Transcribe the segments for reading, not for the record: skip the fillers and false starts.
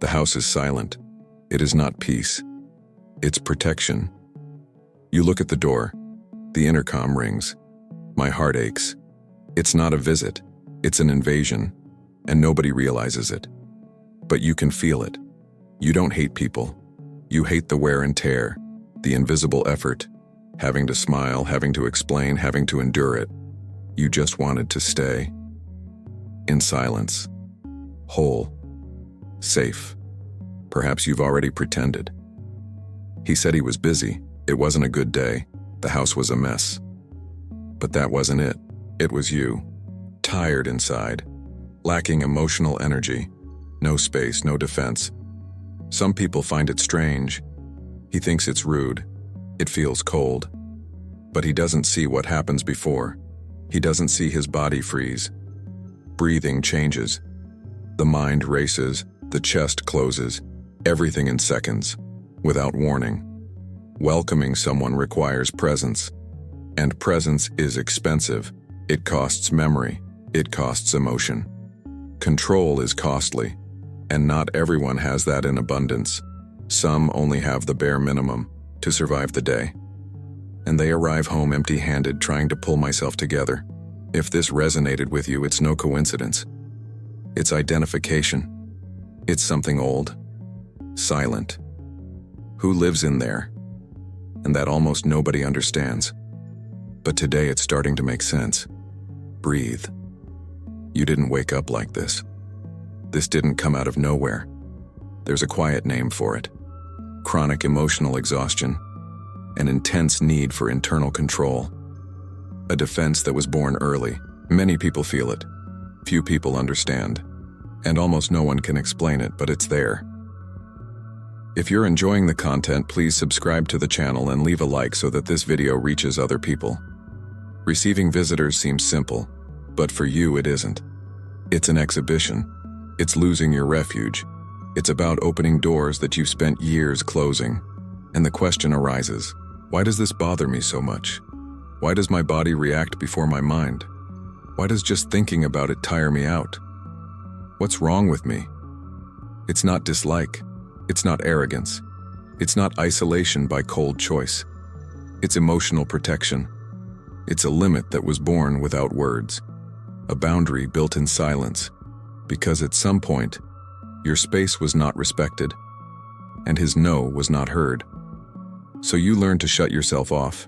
The house is silent. It is not peace. It's protection. You look at the door. The intercom rings. My heart aches. It's not a visit. It's an invasion, and nobody realizes it. But you can feel it. You don't hate people. You hate the wear and tear, the invisible effort, having to smile, having to explain, having to endure it. You just wanted to stay. In silence. Whole. Safe. Perhaps you've already pretended. He said he was busy. It wasn't a good day. The house was a mess. But that wasn't it. It was you. Tired inside. Lacking emotional energy. No space, no defense. Some people find it strange. He thinks it's rude. It feels cold. But he doesn't see what happens before. He doesn't see his body freeze. Breathing changes. The mind races. The chest closes. Everything in seconds. Without warning. Welcoming someone requires presence. And presence is expensive. It costs memory. It costs emotion. Control is costly. And not everyone has that in abundance. Some only have the bare minimum to survive the day. And they arrive home empty-handed, trying to pull myself together. If this resonated with you, it's no coincidence. It's identification. It's something old. Silent. Who lives in there? And that almost nobody understands. But today it's starting to make sense. Breathe. You didn't wake up like this. This didn't come out of nowhere. There's a quiet name for it. Chronic emotional exhaustion. An intense need for internal control. A defense that was born early. Many people feel it. Few people understand. And almost no one can explain it, but it's there. If you're enjoying the content, please subscribe to the channel and leave a like so that this video reaches other people. Receiving visitors seems simple, but for you it isn't. It's an exhibition. It's losing your refuge. It's about opening doors that you've spent years closing. And the question arises, why does this bother me so much? Why does my body react before my mind? Why does just thinking about it tire me out? What's wrong with me? It's not dislike. It's not arrogance. It's not isolation by cold choice. It's emotional protection. It's a limit that was born without words. A boundary built in silence. Because at some point, your space was not respected, and his no was not heard. So you learn to shut yourself off.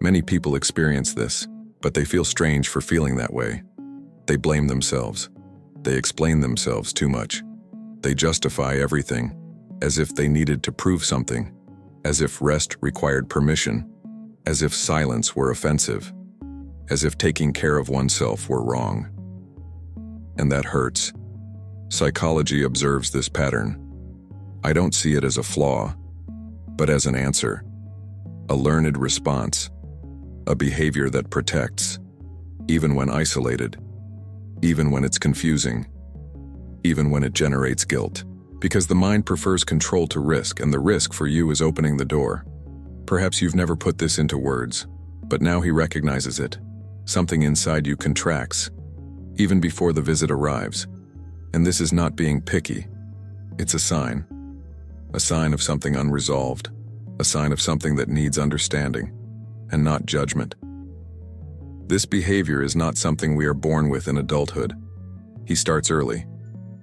Many people experience this, but they feel strange for feeling that way. They blame themselves. They explain themselves too much. They justify everything, as if they needed to prove something, as if rest required permission, as if silence were offensive, as if taking care of oneself were wrong. And that hurts. Psychology observes this pattern. I don't see it as a flaw, but as an answer, a learned response, a behavior that protects, even when isolated, even when it's confusing, even when it generates guilt. Because the mind prefers control to risk, and the risk for you is opening the door. Perhaps you've never put this into words, but now he recognizes it. Something inside you contracts, even before the visit arrives. And this is not being picky. It's a sign of something unresolved, a sign of something that needs understanding, and not judgment. This behavior is not something we are born with in adulthood. He starts early,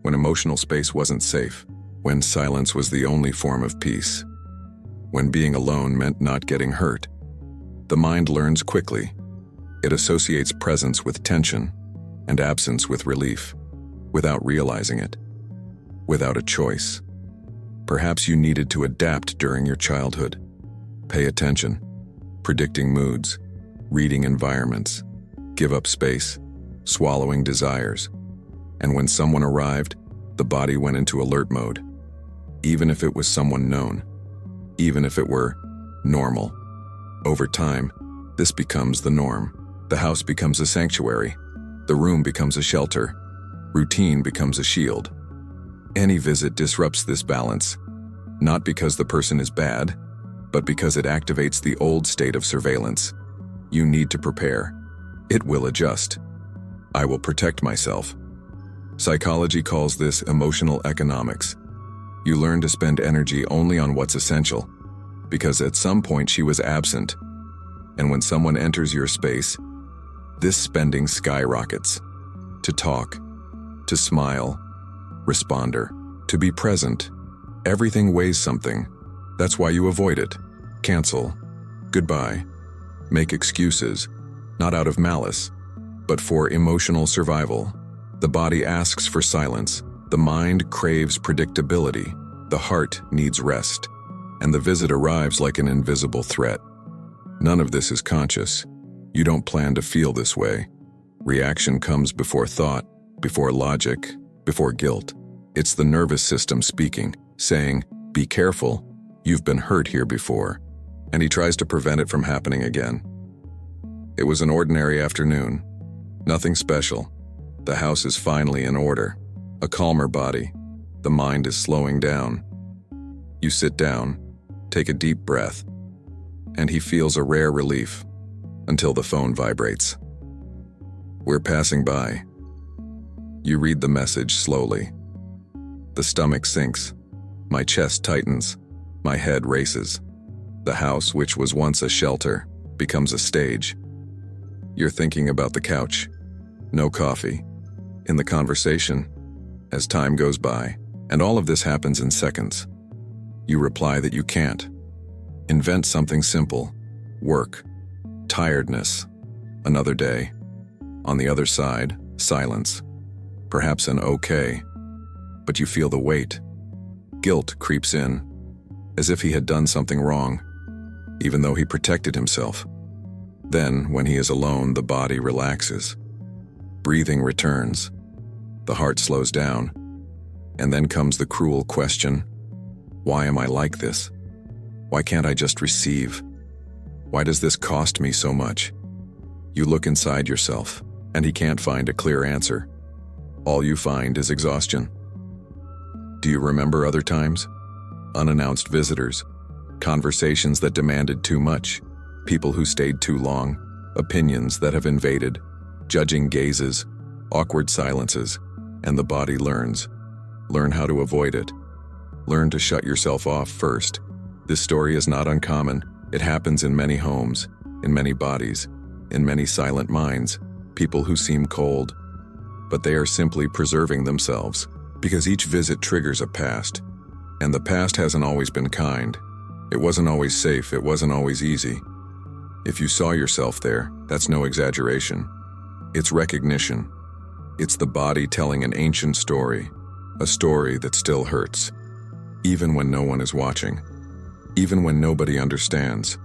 when emotional space wasn't safe, when silence was the only form of peace, when being alone meant not getting hurt. The mind learns quickly. It associates presence with tension and absence with relief, without realizing it, without a choice. Perhaps you needed to adapt during your childhood. Pay attention, predicting moods, reading environments, give up space, swallowing desires. And when someone arrived, the body went into alert mode. Even if it was someone known, even if it were normal. Over time, this becomes the norm. The house becomes a sanctuary. The room becomes a shelter. Routine becomes a shield. Any visit disrupts this balance, not because the person is bad, but because it activates the old state of surveillance. You need to prepare. It will adjust. I will protect myself. Psychology calls this emotional economics. You learn to spend energy only on what's essential, because at some point she was absent, and when someone enters your space, this spending skyrockets. To talk, to smile, responder, to be present. Everything weighs something. That's why you avoid it. Cancel. Goodbye. Make excuses, not out of malice, but for emotional survival. The body asks for silence. The mind craves predictability. The heart needs rest. And the visit arrives like an invisible threat. None of this is conscious. You don't plan to feel this way. Reaction comes before thought, before logic, before guilt. It's the nervous system speaking, saying, "Be careful, you've been hurt here before." And he tries to prevent it from happening again. It was an ordinary afternoon. Nothing special. The house is finally in order. A calmer body. The mind is slowing down. You sit down, take a deep breath, and he feels a rare relief until the phone vibrates. "We're passing by." You read the message slowly. The stomach sinks. My chest tightens. My head races. The house, which was once a shelter, becomes a stage. You're thinking about the couch. No coffee. In the conversation, as time goes by, and all of this happens in seconds. You reply that you can't. Invent something simple. Work. Tiredness. Another day. On the other side, silence. Perhaps an okay. But you feel the weight. Guilt creeps in, as if he had done something wrong, even though he protected himself. Then, when he is alone, the body relaxes. Breathing returns. The heart slows down. And then comes the cruel question, why am I like this? Why can't I just receive? Why does this cost me so much? You look inside yourself, and he can't find a clear answer. All you find is exhaustion. Do you remember other times? Unannounced visitors, conversations that demanded too much, people who stayed too long, opinions that have invaded, judging gazes, awkward silences, and the body learns. Learn how to avoid it. Learn to shut yourself off first. This story is not uncommon. It happens in many homes, in many bodies, in many silent minds, people who seem cold, but they are simply preserving themselves, because each visit triggers a past, and the past hasn't always been kind. It wasn't always safe, it wasn't always easy. If you saw yourself there, that's no exaggeration. It's recognition. It's the body telling an ancient story, a story that still hurts, even when no one is watching, even when nobody understands.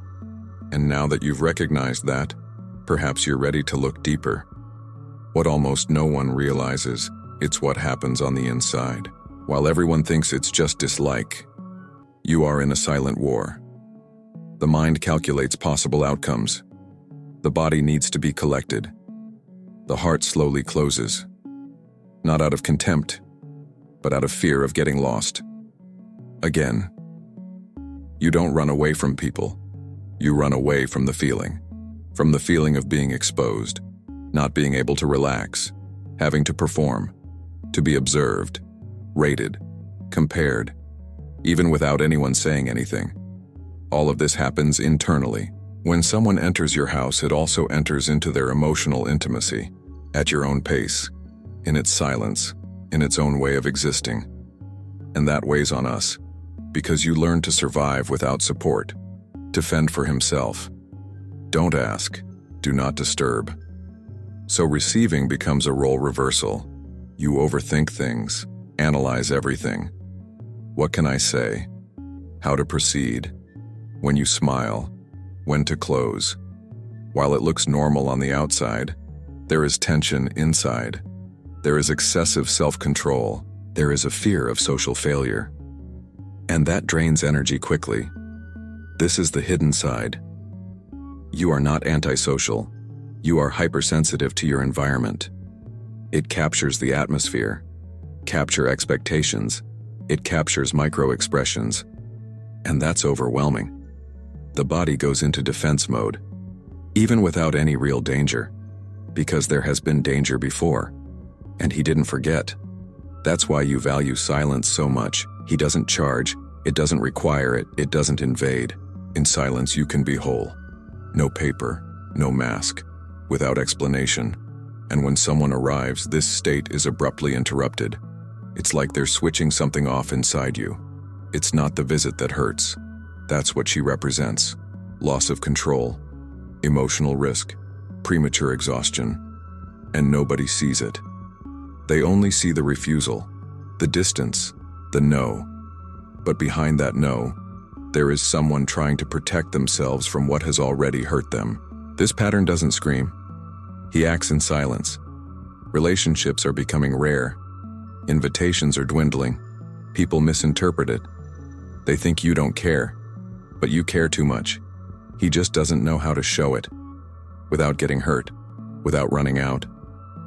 And now that you've recognized that, perhaps you're ready to look deeper. What almost no one realizes, it's what happens on the inside. While everyone thinks it's just dislike, you are in a silent war. The mind calculates possible outcomes. The body needs to be collected. The heart slowly closes, not out of contempt, but out of fear of getting lost. Again, you don't run away from people. You run away from the feeling of being exposed, not being able to relax, having to perform, to be observed, rated, compared, even without anyone saying anything. All of this happens internally. When someone enters your house, it also enters into their emotional intimacy, at your own pace, in its silence, in its own way of existing. And that weighs on us, because you learn to survive without support, to fend for himself. Don't ask, do not disturb. So receiving becomes a role reversal. You overthink things, analyze everything. What can I say? How to proceed? When you smile, when to close. While it looks normal on the outside, there is tension inside. There is excessive self-control. There is a fear of social failure. And that drains energy quickly. This is the hidden side. You are not antisocial. You are hypersensitive to your environment. It captures the atmosphere, capture expectations. It captures micro-expressions. And that's overwhelming. The body goes into defense mode, even without any real danger, because there has been danger before, and he didn't forget. That's why you value silence so much. He doesn't charge, it doesn't require it, it doesn't invade. In silence you can be whole. No paper, no mask, without explanation. And when someone arrives, this state is abruptly interrupted. It's like they're switching something off inside you. It's not the visit that hurts. That's what she represents. Loss of control, emotional risk, premature exhaustion. And nobody sees it. They only see the refusal, the distance, the no. But behind that no, there is someone trying to protect themselves from what has already hurt them. This pattern doesn't scream. He acts in silence. Relationships are becoming rare. Invitations are dwindling. People misinterpret it. They think you don't care, but you care too much. He just doesn't know how to show it. Without getting hurt, without running out,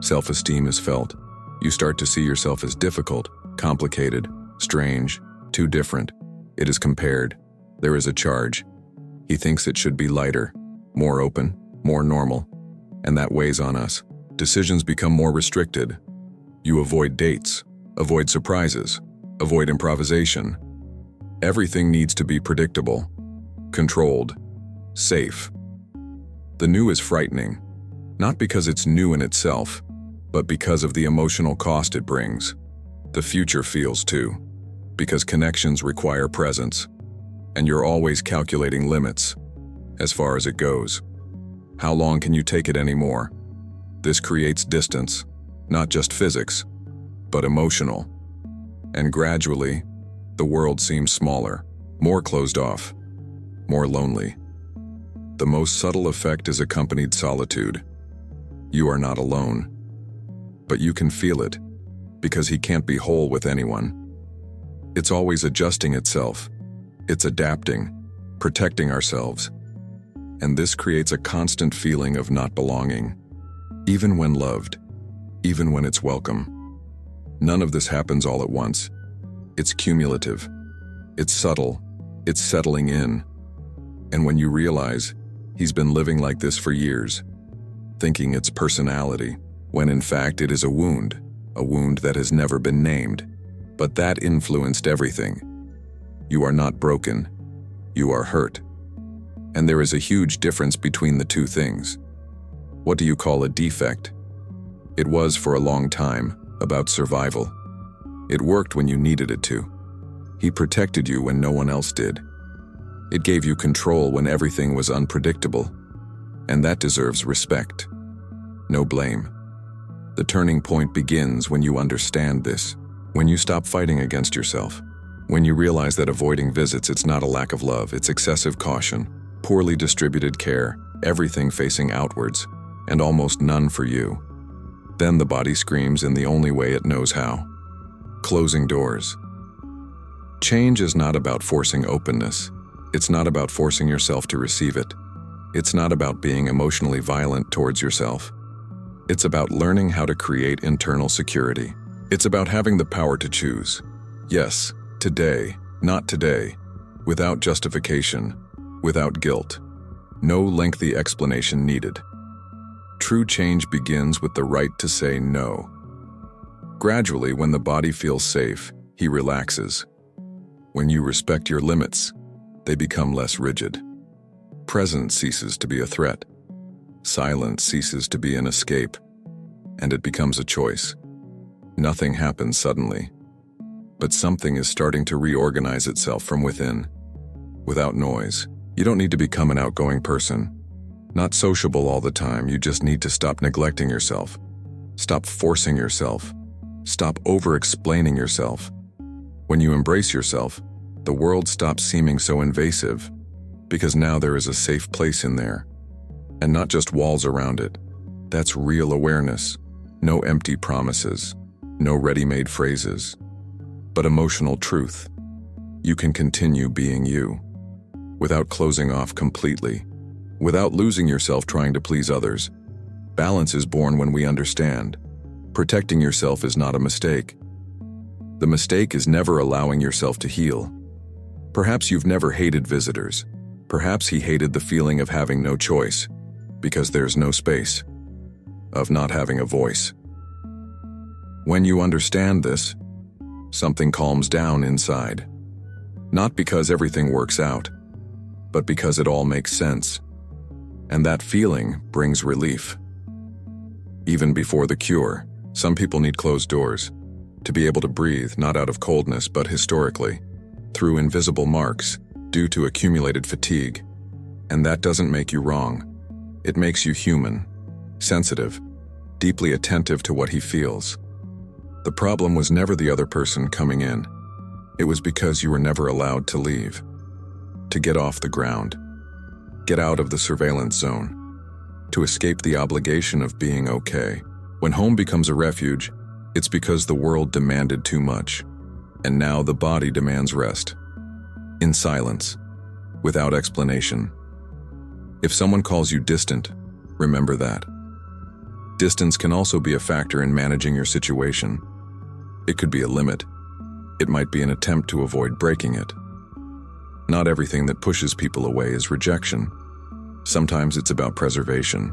self-esteem is felt. You start to see yourself as difficult, complicated, strange, too different. It is compared. There is a charge. He thinks it should be lighter, more open, more normal, and that weighs on us. Decisions become more restricted. You avoid dates, avoid surprises, avoid improvisation. Everything needs to be predictable, controlled, safe. The new is frightening, not because it's new in itself, but because of the emotional cost it brings. The future feels too, because connections require presence, and you're always calculating limits, as far as it goes. How long can you take it anymore? This creates distance, not just physics, but emotional. And gradually, the world seems smaller, more closed off, more lonely. The most subtle effect is accompanied solitude. You are not alone, but you can feel it, because he can't be whole with anyone. It's always adjusting itself. It's adapting, protecting ourselves. And this creates a constant feeling of not belonging, even when loved, even when it's welcome. None of this happens all at once. It's cumulative. It's subtle. It's settling in. And when you realize he's been living like this for years, thinking it's personality, when in fact it is a wound that has never been named, but that influenced everything. You are not broken. You are hurt. And there is a huge difference between the two things. What do you call a defect? It was for a long time about survival. It worked when you needed it to. He protected you when no one else did. It gave you control when everything was unpredictable. And that deserves respect. No blame. The turning point begins when you understand this, when you stop fighting against yourself, when you realize that avoiding visits, it's not a lack of love, it's excessive caution, poorly distributed care, everything facing outwards, and almost none for you. Then the body screams in the only way it knows how. Closing doors. Change is not about forcing openness. It's not about forcing yourself to receive it. It's not about being emotionally violent towards yourself. It's about learning how to create internal security. It's about having the power to choose. Yes, today, not today, without justification, without guilt. No lengthy explanation needed. True change begins with the right to say no. Gradually, when the body feels safe, he relaxes. When you respect your limits, they become less rigid. Presence ceases to be a threat. Silence ceases to be an escape, and it becomes a choice. Nothing happens suddenly, but something is starting to reorganize itself from within. Without noise. You don't need to become an outgoing person. Not sociable all the time, you just need to stop neglecting yourself. Stop forcing yourself. Stop over-explaining yourself. When you embrace yourself, the world stops seeming so invasive, because now there is a safe place in there. And not just walls around it. That's real awareness. No empty promises. No ready-made phrases. But emotional truth. You can continue being you, without closing off completely, without losing yourself trying to please others. Balance is born when we understand. Protecting yourself is not a mistake. The mistake is never allowing yourself to heal. Perhaps you've never hated visitors. Perhaps he hated the feeling of having no choice, because there's no space, of not having a voice. When you understand this, Something calms down inside. Not because everything works out, but because it all makes sense. And that feeling brings relief. Even before the cure, some people need closed doors to be able to breathe, not out of coldness, but historically, through invisible marks due to accumulated fatigue. And that doesn't make you wrong. It makes you human, sensitive, deeply attentive to what he feels. The problem was never the other person coming in. It was because you were never allowed to leave, to get off the ground, get out of the surveillance zone, to escape the obligation of being okay. When home becomes a refuge, it's because the world demanded too much, and now the body demands rest. In silence, without explanation. If someone calls you distant, remember that. Distance can also be a factor in managing your situation. It could be a limit. It might be an attempt to avoid breaking it. Not everything that pushes people away is rejection. Sometimes it's about preservation,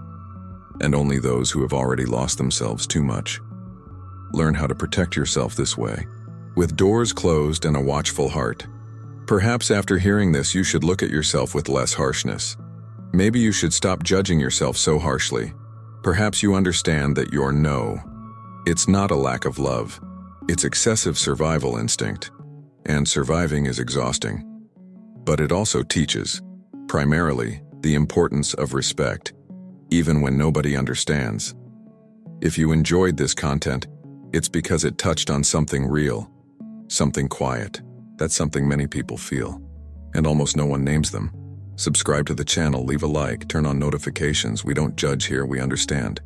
and only those who have already lost themselves too much. Learn how to protect yourself this way, with doors closed and a watchful heart. Perhaps after hearing this, you should look at yourself with less harshness. Maybe you should stop judging yourself so harshly. Perhaps you understand that your no, it's not a lack of love. It's excessive survival instinct, and surviving is exhausting. But it also teaches, primarily, the importance of respect, even when nobody understands. If you enjoyed this content, it's because it touched on something real, something quiet. That's something many people feel, and almost no one names them. Subscribe to the channel, leave a like, turn on notifications. We don't judge here, we understand.